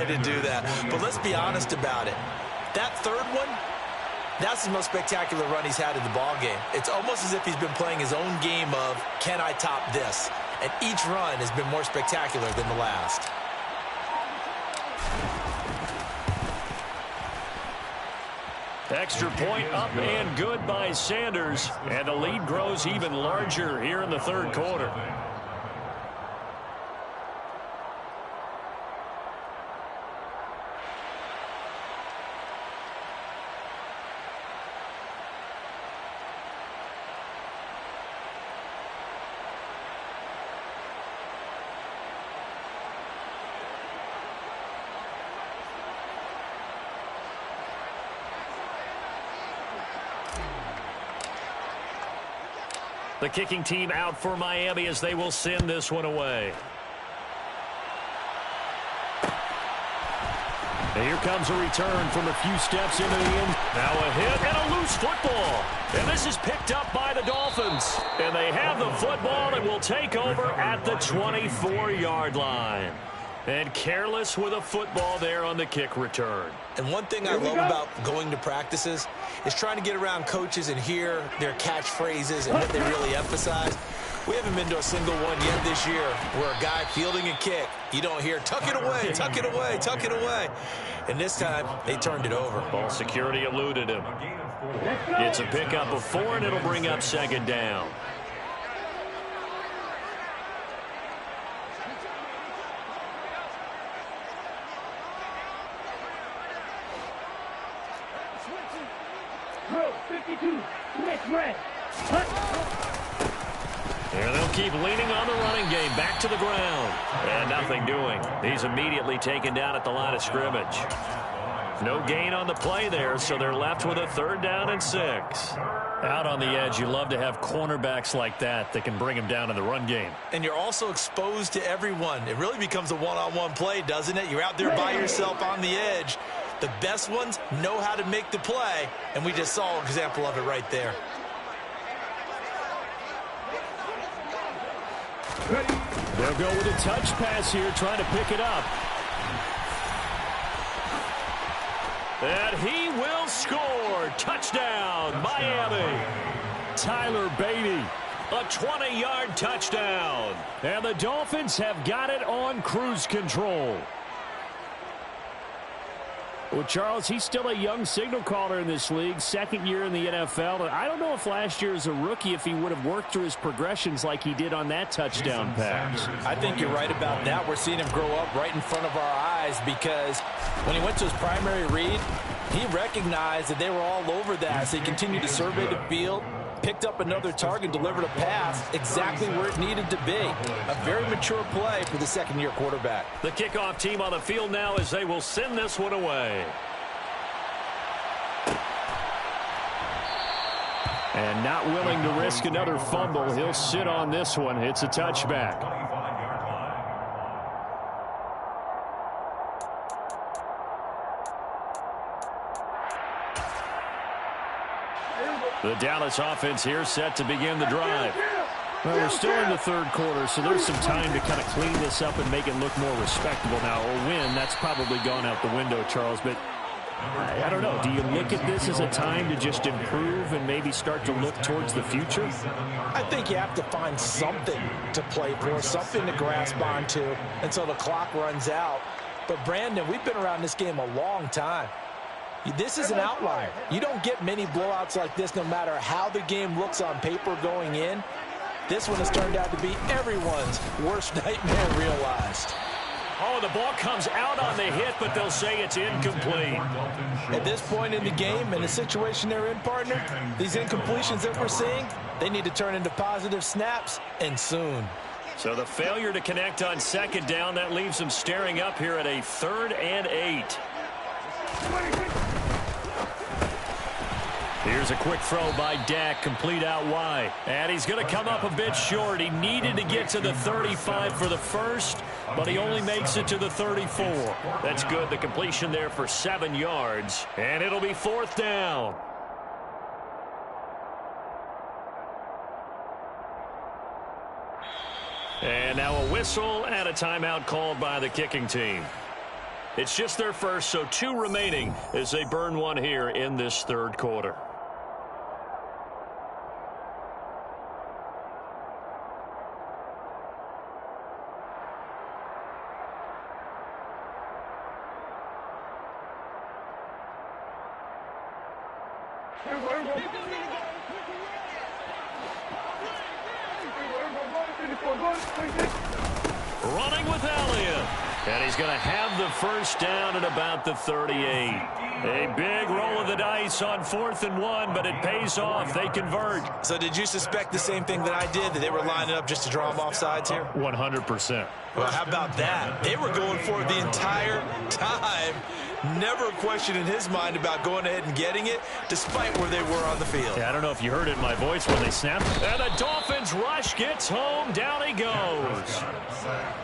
to do that. But let's be honest about it. That third one, that's the most spectacular run he's had in the ballgame. It's almost as if he's been playing his own game of, can I top this? And each run has been more spectacular than the last. Extra point up and good by Sanders. And the lead grows even larger here in the third quarter. The kicking team out for Miami as they will send this one away. And here comes a return from a few steps into the end. Now a hit and a loose football. And this is picked up by the Dolphins. And they have the football and will take over at the 24-yard line. And careless with a football there on the kick return. And one thing I love about going to practices is trying to get around coaches and hear their catchphrases and what they really emphasize. We haven't been to a single one yet this year where a guy fielding a kick, you don't hear, tuck it away, tuck it away, tuck it away. And this time, they turned it over. Ball security eluded him. It's a pickup of 4, and it'll bring up second down. And they'll keep leaning on the running game. Back to the ground. And nothing doing. He's immediately taken down at the line of scrimmage. No gain on the play there, so they're left with a 3rd down and 6. Out on the edge, you love to have cornerbacks like that can bring him down in the run game. And you're also exposed to everyone. It really becomes a one-on-one play, doesn't it? You're out there by yourself on the edge. The best ones know how to make the play, and we just saw an example of it right there. They'll go with a touch pass here, trying to pick it up. And he will score. Touchdown, Miami. Tyler Beatty, a 20-yard touchdown. And the Dolphins have got it on cruise control. Well, Charles, he's still a young signal caller in this league, 2nd year in the NFL. And I don't know if last year as a rookie, if he would have worked through his progressions like he did on that touchdown pass. I think you're right about that. We're seeing him grow up right in front of our eyes because when he went to his primary read, he recognized that they were all over that. So he continued to survey the field, picked up another target, delivered a pass exactly where it needed to be. A very mature play for the 2nd-year quarterback. The kickoff team on the field now as they will send this one away. And not willing to risk another fumble, he'll sit on this one. It's a touchback. The Dallas offense here set to begin the drive. Well, we're still in the 3rd quarter, so there's some time to kind of clean this up and make it look more respectable. Now, a win, that's probably gone out the window, Charles, but I don't know. Do you look at this as a time to just improve and maybe start to look towards the future? I think you have to find something to play for, something to grasp onto until the clock runs out. But, Brandon, we've been around this game a long time. This is an outlier. You don't get many blowouts like this no matter how the game looks on paper going in. This one has turned out to be everyone's worst nightmare realized. Oh, the ball comes out on the hit, but they'll say it's incomplete. At this point in the game, in the situation they're in, partner, these incompletions that we're seeing, they need to turn into positive snaps, and soon. So the failure to connect on 2nd down, that leaves them staring up here at a 3rd and 8. Here's a quick throw by Dak, complete out wide. And he's going to come up a bit short. He needed to get to the 35 for the first, but he only makes it to the 34. That's good. The completion there for 7 yards. And it'll be 4th down. And now a whistle and a timeout called by the kicking team. It's just their first, so 2 remaining as they burn one here in this third quarter. Running with Elliott. And he's going to have the first down at about the 38. A big roll of the dice on 4th and 1, but it pays off. They convert. So did you suspect the same thing that I did, that they were lining up just to draw them off sides here? 100%. Well, how about that? They were going for it the entire time. Never a question in his mind about going ahead and getting it, despite where they were on the field. Yeah, I don't know if you heard it in my voice when they snapped. And the Dolphins rush gets home. Down he goes.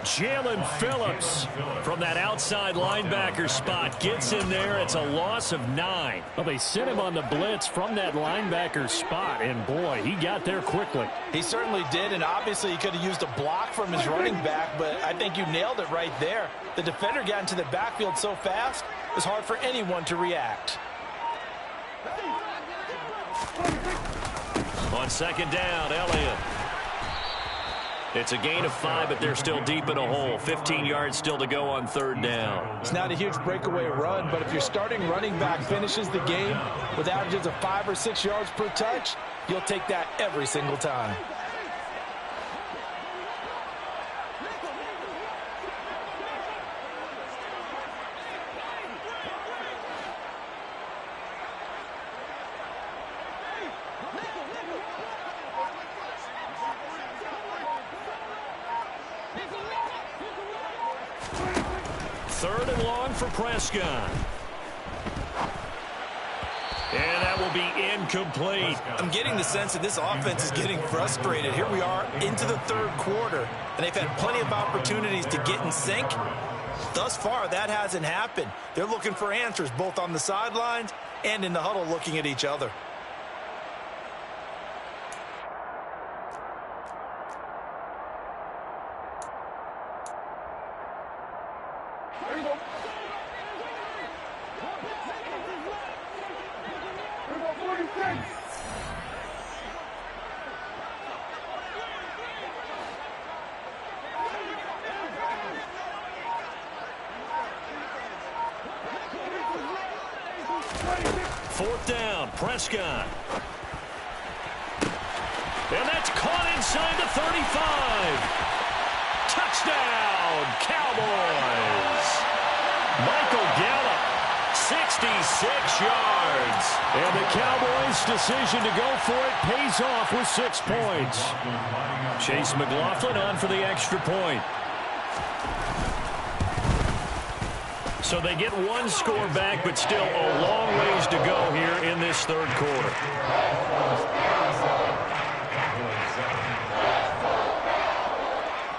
Jalen Phillips from that outside linebacker spot gets in there. It's a loss of 9. Well, they sent him on the blitz from that linebacker spot, and boy, he got there quickly. He certainly did, and obviously he could have used a block from his running back, but I think you nailed it right there. The defender got into the backfield so fast, it was hard for anyone to react. On 2nd down, Elliott. It's a gain of 5, but they're still deep in a hole. 15 yards still to go on 3rd down. It's not a huge breakaway run, but if your starting running back finishes the game with averages of 5 or 6 yards per touch, you'll take that every single time. Third and long for Prescott. And that will be incomplete. I'm getting the sense that this offense is getting frustrated. Here we are into the 3rd quarter, and they've had plenty of opportunities to get in sync. Thus far, that hasn't happened. They're looking for answers both on the sidelines and in the huddle looking at each other. Fourth down, Prescott. And that's caught inside the 35. Touchdown, Cowboys. Michael Gallup, 66 yards. And the Cowboys' decision to go for it pays off with 6 points. Chase McLaughlin on for the extra point. So they get 1 score back, but still a long ways to go here in this 3rd quarter.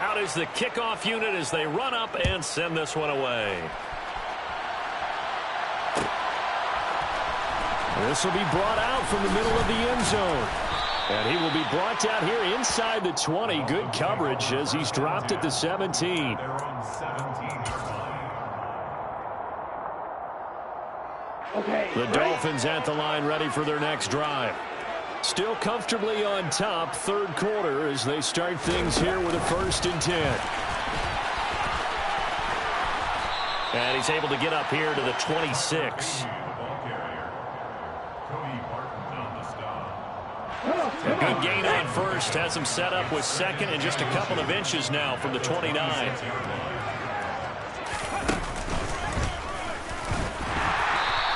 Out is the kickoff unit as they run up and send this one away. This will be brought out from the middle of the end zone. And he will be brought down here inside the 20. Good coverage as he's dropped at the 17. The Dolphins at the line ready for their next drive. Still comfortably on top, 3rd quarter as they start things here with a 1st and 10. And he's able to get up here to the 26. A good gain on 1st, has him set up with 2nd and just a couple of inches now from the 29.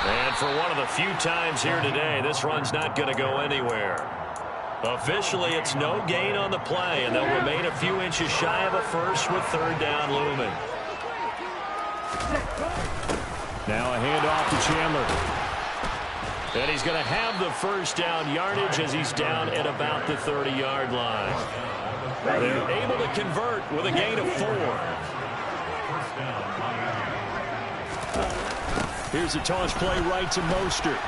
And for one of the few times here today, this run's not going to go anywhere. Officially, it's no gain on the play, and they'll remain a few inches shy of a 1st with 3rd down looming. Now a handoff to Chandler. And he's going to have the 1st down yardage as he's down at about the 30-yard line. They're able to convert with a gain of 4. Here's a toss play right to Mostert.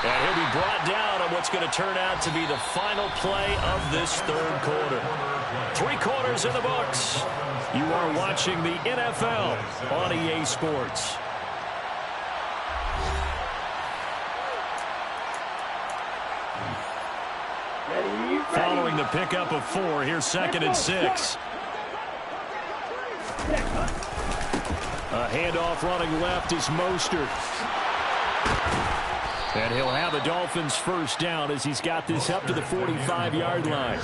And he'll be brought down on what's going to turn out to be the final play of this third quarter. 3 quarters in the books. You are watching the NFL on EA Sports. Following the pickup of 4, here's 2nd and 6. A handoff running left is Mostert. And he'll have a Dolphins first down as he's got this up to the 45-yard line.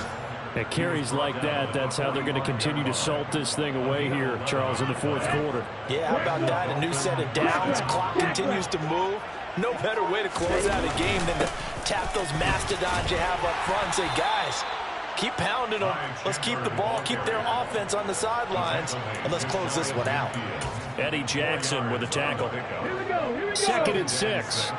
At carries like that, that's how they're going to continue to salt this thing away here, Charles, in the fourth quarter. Yeah, how about that? A new set of downs. Clock continues to move. No better way to close out a game than to tap those mastodons you have up front and say, guys, keep pounding them. Let's keep the ball, keep their offense on the sidelines, and let's close this one out. Eddie Jackson with a tackle. 2nd and 6.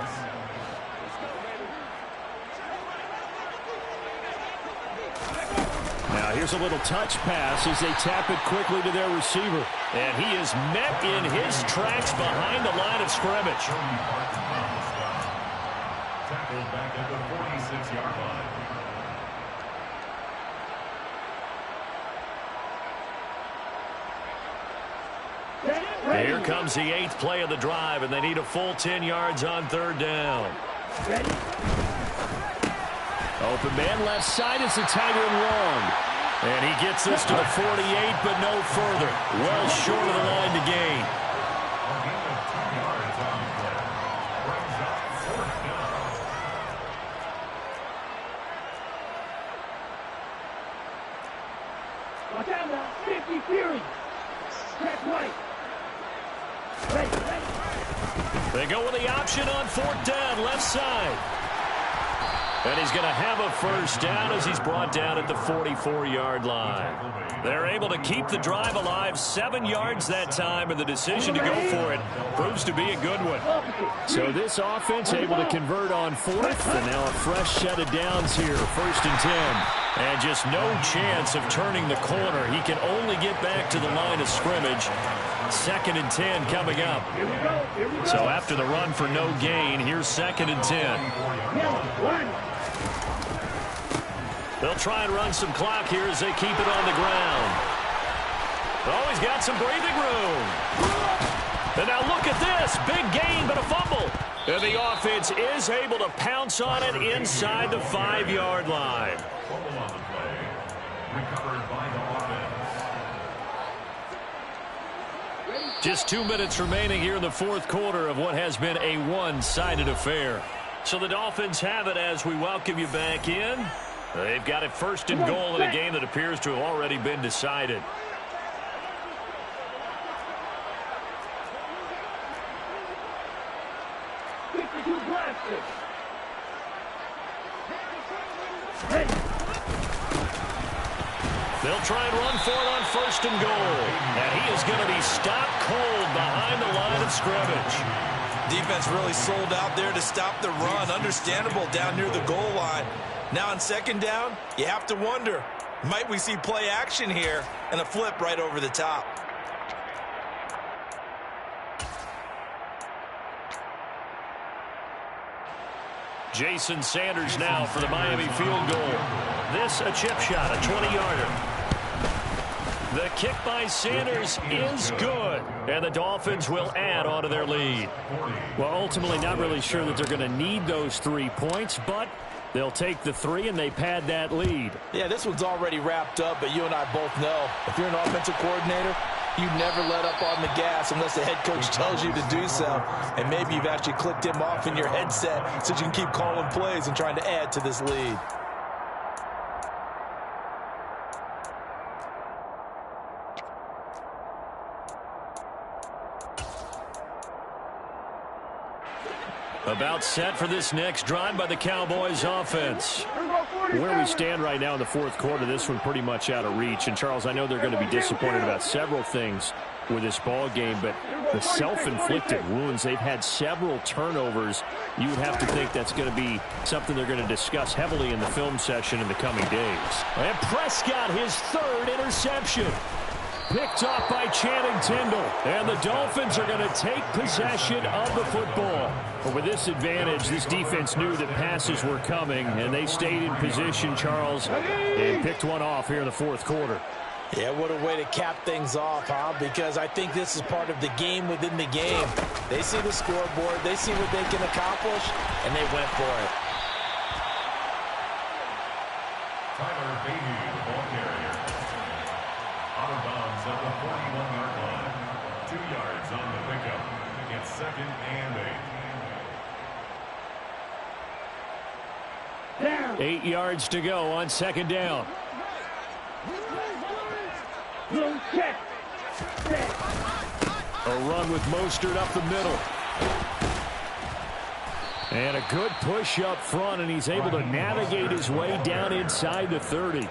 Now here's a little touch pass as they tap it quickly to their receiver. And he is met in his tracks behind the line of scrimmage. Tackled back at the 46-yard line. Here comes the 8th play of the drive, and they need a full 10 yards on 3rd down. Open man left side is the tight end long. And he gets this to the 48, but no further. Well short of the line to gain. Watch out now, 50 Fury. Check right. They go with the option on 4th down, left side. And he's going to have a first down as he's brought down at the 44-yard line. They're able to keep the drive alive, 7 yards that time, and the decision to go for it proves to be a good one. So this offense able to convert on 4th, and now a fresh set of downs here, 1st and 10. And just no chance of turning the corner. He can only get back to the line of scrimmage. 2nd and 10 coming up. So after the run for no gain, here's 2nd and 10. They'll try and run some clock here as they keep it on the ground. Oh, he's got some breathing room. And now look at this. Big gain, but a fumble. And the offense is able to pounce on it inside the 5-yard line. Just 2 minutes remaining here in the fourth quarter of what has been a one-sided affair. So the Dolphins have it as we welcome you back in. They've got it 1st and goal in a game that appears to have already been decided. They'll try and run for it on 1st and goal. And he is going to be stopped cold behind the line of scrimmage. Defense really sold out there to stop the run. Understandable down near the goal line. Now on 2nd down, you have to wonder, might we see play action here and a flip right over the top? Jason Sanders now for the Miami field goal. This a chip shot, a 20-yarder. The kick by Sanders is good, and the Dolphins will add on to their lead. Well, ultimately not really sure that they're going to need those 3 points, but they'll take the 3 and they pad that lead. Yeah, this one's already wrapped up, but you and I both know if you're an offensive coordinator, you never let up on the gas unless the head coach tells you to do so. And maybe you've actually clicked him off in your headset so you can keep calling plays and trying to add to this lead. About set for this next drive by the Cowboys offense. Where we stand right now in the fourth quarter, this one pretty much out of reach. And, Charles, I know they're going to be disappointed about several things with this ball game, but the self-inflicted wounds, they've had several turnovers. You would have to think that's going to be something they're going to discuss heavily in the film session in the coming days. And Prescott, his 3rd interception. picked off by Channing Tindall. And the Dolphins are going to take possession of the football. But with this advantage, this defense knew that passes were coming, and they stayed in position, Charles, and picked one off here in the fourth quarter. Yeah, what a way to cap things off, huh? Because I think this is part of the game within the game. They see the scoreboard, they see what they can accomplish, and they went for it. Tyler Beatty, the ball carrier. Out of bounds at the 41-yard line. 2 yards on the pickup. It's 2nd and 8. Down. 8 yards to go on 2nd down. Blue check. Set. A run with Mostert up the middle. And a good push up front, and he's able to navigate his way down inside the 30.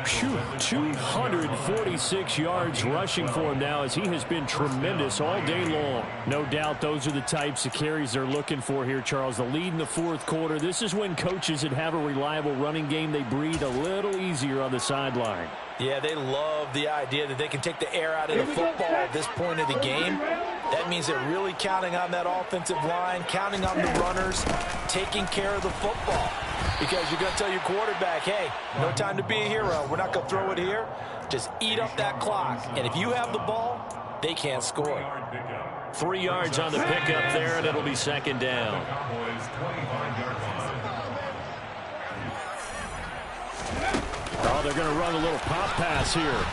Phew, 246 yards rushing for him now, as he has been tremendous all day long. No doubt those are the types of carries they're looking for here, Charles. The lead in the fourth quarter. This is when coaches that have a reliable running game, they breathe a little easier on the sideline. Yeah, they love the idea that they can take the air out of the football at this point of the game. That means they're really counting on that offensive line, counting on the runners, taking care of the football. Because you're going to tell your quarterback, hey, no time to be a hero. We're not going to throw it here. Just eat up that clock. And if you have the ball, they can't score. 3 yards on the pickup there, and it'll be 2nd down. Cowboys 25-yard line. Oh, they're going to run a little pop pass here.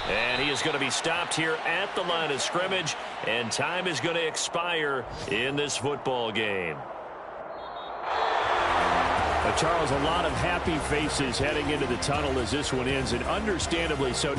And he is going to be stopped here at the line of scrimmage, and time is going to expire in this football game. Charles, a lot of happy faces heading into the tunnel as this one ends, and understandably so.